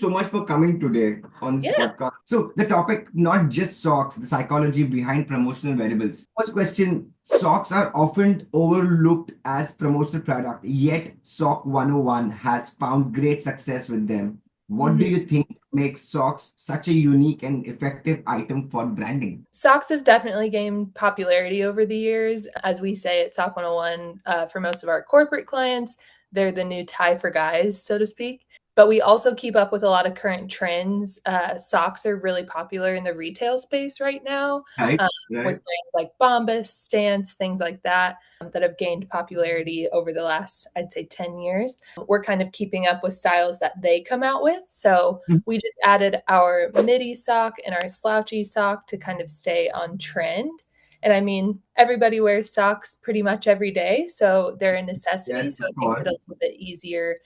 so much for coming today on this Yeah. podcast. So, the topic, not just socks, the psychology behind promotional variables. First question, socks are often overlooked as promotional product, yet Sock 101 has found great success with them. What do Mhm. you think makes socks such a unique and effective item for branding? Socks have definitely gained popularity over the years. As we say at Sock 101, for most of our corporate clients, they're the new tie for guys, so to speak. But we also keep up with a lot of current trends. Socks are really popular in the retail space right now, Right, um, with right. brands like Bombas, Stance, things like that, that have gained popularity over the last, I'd say, 10 years. We're kind of keeping up with styles that they come out with. So we just added our midi sock and our slouchy sock to kind of stay on trend. And I mean, everybody wears socks pretty much every day, so they're a necessity. Yes, So of it makes it course. a little bit easier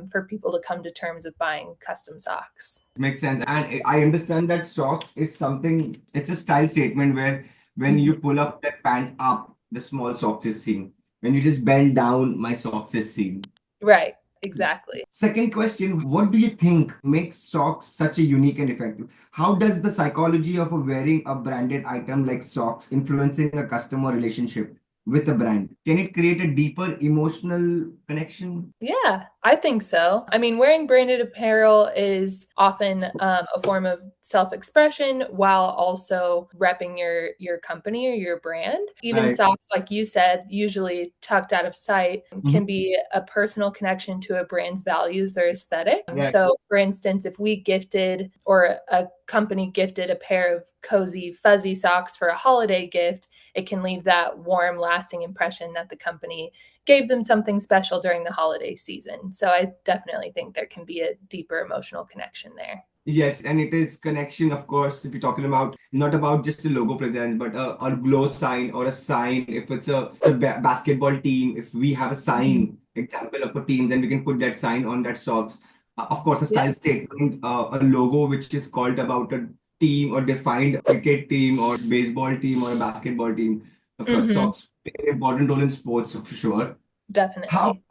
for people to come to terms with buying custom socks. Makes sense. And I understand that socks is something, it's a style statement where when Mhm. you pull up that pant up, the small socks is seen. When you just bend down, my socks is seen. Right, exactly. Second question, what do you think makes socks such a unique and effective? How does the psychology of wearing a branded item like socks influencing a customer relationship with a brand? Can it create a deeper emotional connection? Yeah, I think so. I mean, wearing branded apparel is often a form of self-expression while also repping your company or your brand. Even Right. socks, like you said, usually tucked out of sight, Mhm. can be a personal connection to a brand's values or aesthetic. Right. So, for instance, if we gifted or a company gifted a pair of cozy, fuzzy socks for a holiday gift, it can leave that warm, lasting impression that the company gave them something special during the holiday season. So I definitely think there can be a deeper emotional connection there. Yes, and it is connection, of course, if you're talking about not about just a logo presence, but a glow sign or a sign. If it's a basketball team, if we have a Mhm. sign, example of a team, then we can put that sign on that socks. Of course, a Yeah. style statement, a logo which is called about a team or defined cricket team or baseball team or a basketball team. Of course, Hmm. socks play an important role in sports for sure. How Definitely.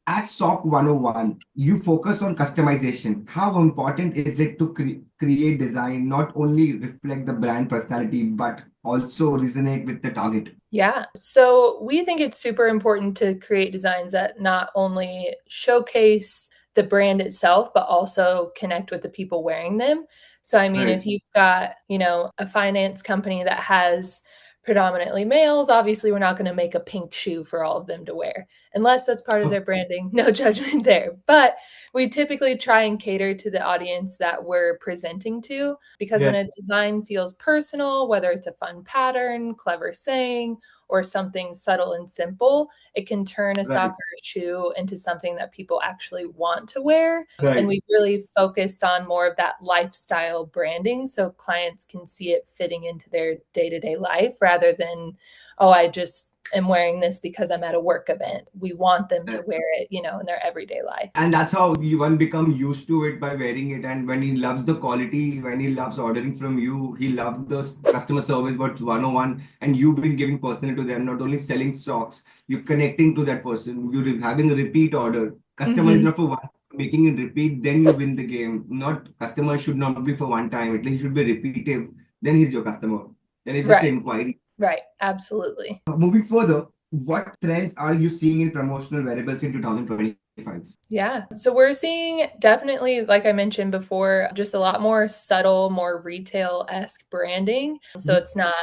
at SOC 101, you focus on customization. How important is it to create design not only reflect the brand personality but also resonate with the target? Yeah. So we think it's super important to create designs that not only showcase the brand itself, but also connect with the people wearing them. So, I mean, Right. if you've got, a finance company that has predominantly males, obviously we're not going to make a pink shoe for all of them to wear unless that's part of their branding. No judgment there. But we typically try and cater to the audience that we're presenting to because Yeah. when a design feels personal, whether it's a fun pattern, clever saying, or something subtle and simple, it can turn a Right. sock or a shoe into something that people actually want to wear. And Right. we really focused on more of that lifestyle branding so clients can see it fitting into their day to day life rather than, oh, I just am wearing this because I'm at a work event. We want them to Right. wear it, in their everyday life. And that's how you one become used to it by wearing it. And when he loves the quality, when he loves ordering from you, he loves the customer service, what's 101. And you've been giving personal to them, not only selling socks, you're connecting to that person, you're having a repeat order. Customer is Hmm. not for one, making it repeat, then you win the game. Not customer should not be for one time, at least he should be repetitive. Then he's your customer. Then it's just an Right, inquiry. right. Absolutely. Moving further, what trends are you seeing in promotional variables in 2025? Yeah. So we're seeing definitely, like I mentioned before, just a lot more subtle, more retail-esque branding. So it's not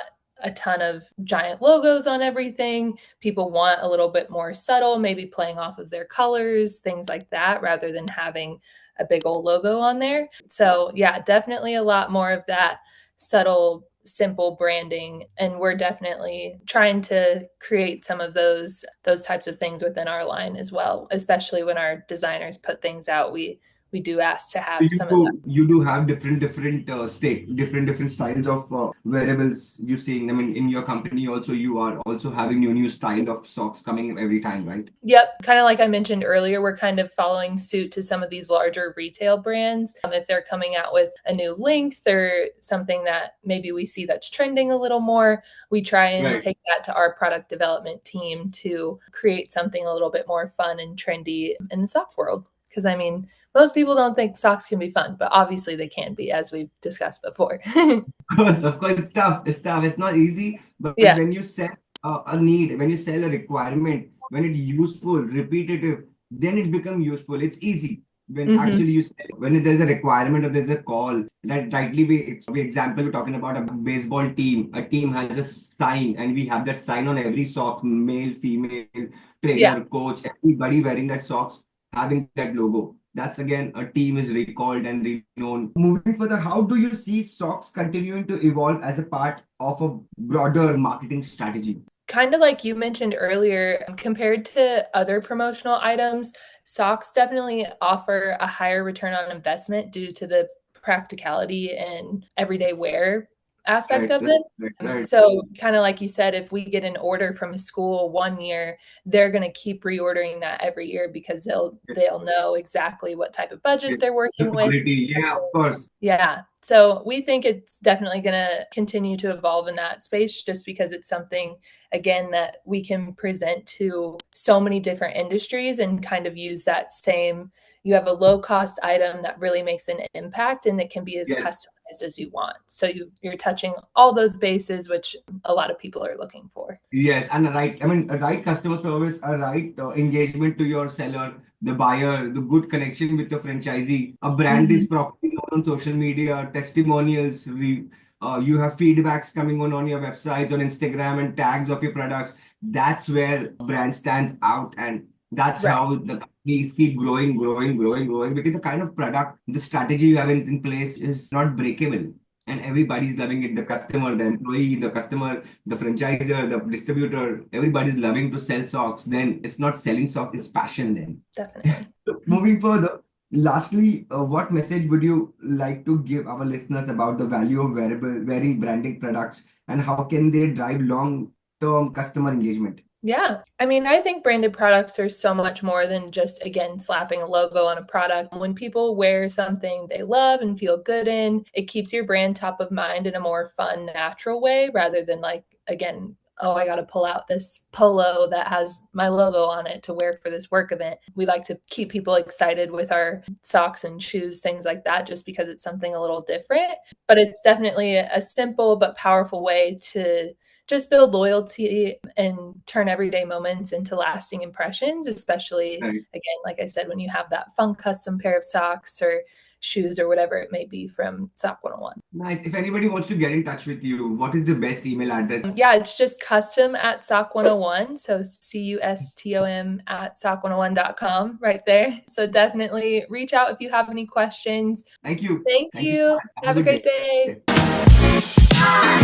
a ton of giant logos on everything. People want a little bit more subtle, maybe playing off of their colors, things like that, rather than having a big old logo on there. So yeah, definitely a lot more of that subtle, simple branding, and we're definitely trying to create some of those types of things within our line as well, especially when our designers put things out. We do ask to So have some of that. you do have different styles of wearables you seeing. I mean, in your company also you are also having new style of socks coming every time, right? Yep, kind of like I mentioned earlier, we're kind of following suit to some of these larger retail brands. If they're coming out with a new length or something that maybe we see that's trending a little more, we try and Right. take that to our product development team to create something a little bit more fun and trendy in the sock world Because I mean, most people don't think socks can be fun, but obviously they can be, as we've discussed before. Of course, it's tough. It's tough. It's not easy. But Yeah. when you sell a need, when you sell a requirement, when it's useful, repetitive, then it becomes useful. It's easy. When Hmm. actually you sell, when there's a requirement or there's a call, that rightly we example, we're talking about a baseball team. A team has a sign, and we have that sign on every sock, male, female, Yeah. trainer, coach, everybody wearing that socks, having that logo. That's again a team is recalled and renowned. Moving further, how do you see socks continuing to evolve as a part of a broader marketing strategy? Kind of like you mentioned earlier, compared to other promotional items, socks definitely offer a higher return on investment due to the practicality and everyday wear aspect Right, of right, them. right, right. So, kind of like you said, if we get an order from a school one year, they're going to keep reordering that every year because they'll know exactly what type of budget Yes. they're The working with. quality, yeah, of course. Yeah. So we think it's definitely going to continue to evolve in that space just because it's something, again, that we can present to so many different industries and kind of use that same. You have a low cost item that really makes an impact and it can be as Yes. customized as you want. So you're touching all those bases, which a lot of people are looking for. Yes, and I mean, a right customer service, a right engagement to your seller, the buyer, the good connection with your franchisee. A brand is Mhm. properly known on social media, testimonials. You have feedbacks coming on your websites, on Instagram, and tags of your products. That's where brand stands out, and that's Right. how the companies keep growing, growing, growing, growing. Because the kind of product, the strategy you have in place is not breakable, and everybody's loving it. The customer, the employee, the customer, the franchisor, the distributor, everybody's loving to sell socks, then it's not selling socks, it's passion then. Definitely. So moving further, lastly, what message would you like to give our listeners about the value of wearing branding products and how can they drive long-term customer engagement? Yeah. I mean, I think branded products are so much more than just, again, slapping a logo on a product. When people wear something they love and feel good in, it keeps your brand top of mind in a more fun, natural way rather than like, again, oh, I got to pull out this polo that has my logo on it to wear for this work event. We like to keep people excited with our socks and shoes, things like that, just because it's something a little different. But it's definitely a simple but powerful way to just build loyalty and turn everyday moments into lasting impressions, especially, Right. again, like I said, when you have that fun custom pair of socks or shoes or whatever it may be from Sock 101. Nice. If anybody wants to get in touch with you, what is the best email address? Yeah, it's just custom at Sock 101. So CUSTOM at sock101.com right there. So definitely reach out if you have any questions. Thank you. Thank Thank you so you. much. Have a Have a good great day. day.